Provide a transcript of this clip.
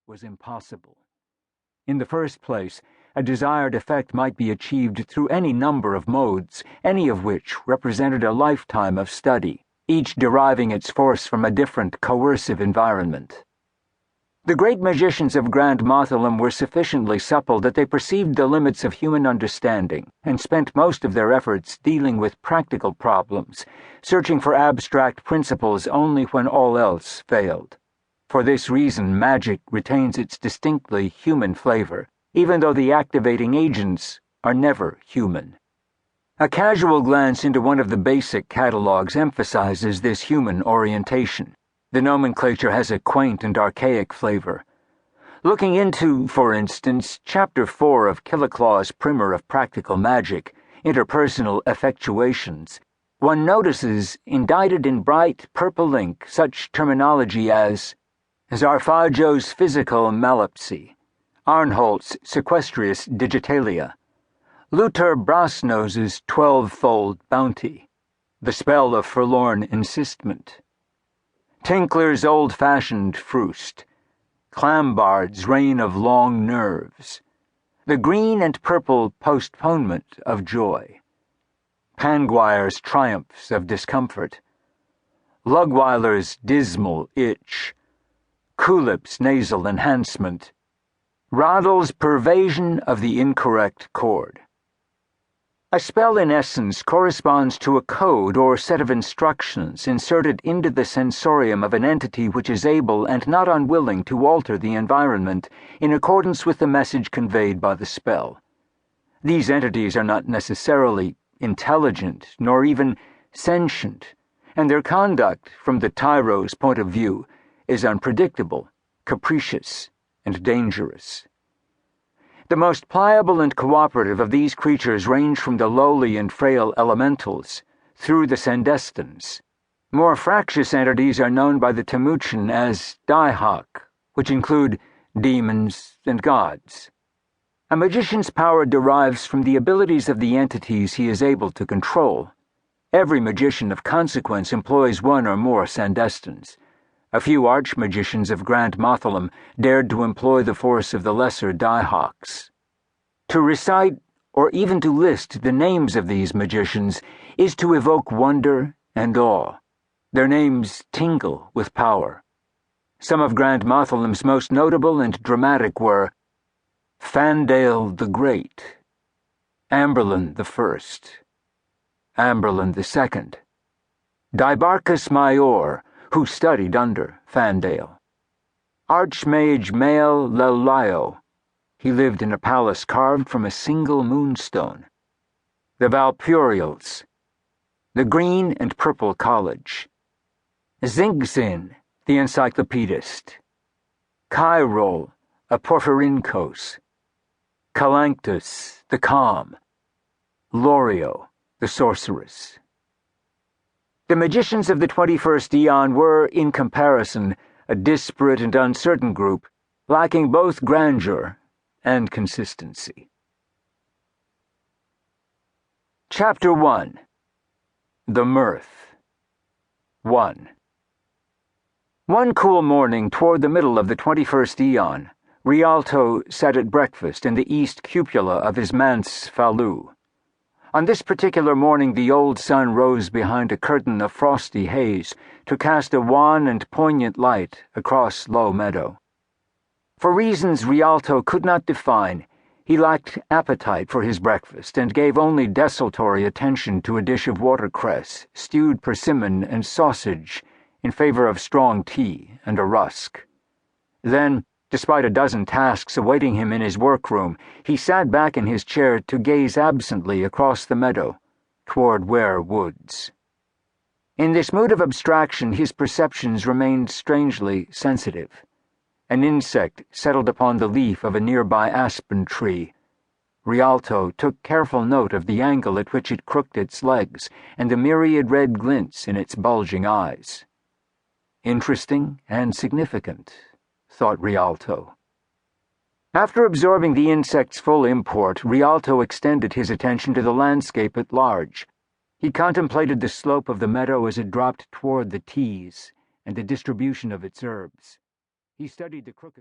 was impossible. In the first place, a desired effect might be achieved through any number of modes, any of which represented a lifetime of study, each deriving its force from a different coercive environment. The great magicians of Grand Mothalem were sufficiently supple that they perceived the limits of human understanding and spent most of their efforts dealing with practical problems, searching for abstract principles only when all else failed. For this reason, magic retains its distinctly human flavor, even though the activating agents are never human. A casual glance into one of the basic catalogs emphasizes this human orientation. The nomenclature has a quaint and archaic flavor. Looking into, for instance, Chapter 4 of Killiclaw's Primer of Practical Magic, Interpersonal Effectuations, one notices, indicted in bright purple ink, such terminology as Zarfajo's Physical Malapsy, Arnholt's Sequestrius Digitalia, Luther Brasnose's 12-fold Bounty, The Spell of Forlorn Insistment, Tinkler's Old-Fashioned Frust, Clambard's Reign of Long Nerves, The Green and Purple Postponement of Joy, Panguire's Triumphs of Discomfort, Lugweiler's Dismal Itch, Kulip's Nasal Enhancement, Roddel's Pervasion of the Incorrect Chord. A spell, in essence, corresponds to a code or set of instructions inserted into the sensorium of an entity which is able and not unwilling to alter the environment in accordance with the message conveyed by the spell. These entities are not necessarily intelligent, nor even sentient, and their conduct, from the tyro's point of view, is unpredictable, capricious, and dangerous. The most pliable and cooperative of these creatures range from the lowly and frail elementals through the Sandestans. More fractious entities are known by the Temujin as Daihak, which include demons and gods. A magician's power derives from the abilities of the entities he is able to control. Every magician of consequence employs one or more Sandestans. A few archmagicians of Grand Mothalem dared to employ the force of the lesser Daihaks. To recite, or even to list the names of these magicians, is to evoke wonder and awe. Their names tingle with power. Some of Grand Mothalem's most notable and dramatic were Fandale the Great, Amberlin the First, Amberlin the Second, Dibarchus Mayor, who studied under Fandale, Archmage Mael Lelio. He lived in a palace carved from a single moonstone. The Valpurials, the Green and Purple College, Zingzin, the Encyclopedist, Cairol, a Porphyrynchos, Calanctus, the Calm, Lorio, the Sorceress. The magicians of the 21st Eon were, in comparison, a disparate and uncertain group, lacking both grandeur and consistency. Chapter 1. The Mirth. 1. One cool morning toward the middle of the 21st Eon, Rhialto sat at breakfast in the east cupola of his manse Fallu. On this particular morning the old sun rose behind a curtain of frosty haze to cast a wan and poignant light across Low Meadow. For reasons Rhialto could not define, he lacked appetite for his breakfast and gave only desultory attention to a dish of watercress, stewed persimmon, and sausage, in favor of strong tea and a rusk. Then, despite a dozen tasks awaiting him in his workroom, he sat back in his chair to gaze absently across the meadow, toward Ware Woods. In this mood of abstraction, his perceptions remained strangely sensitive. An insect settled upon the leaf of a nearby aspen tree. Rhialto took careful note of the angle at which it crooked its legs and the myriad red glints in its bulging eyes. Interesting and significant, thought Rhialto. After absorbing the insect's full import, Rhialto extended his attention to the landscape at large. He contemplated the slope of the meadow as it dropped toward the Tees and the distribution of its herbs. He studied the crooked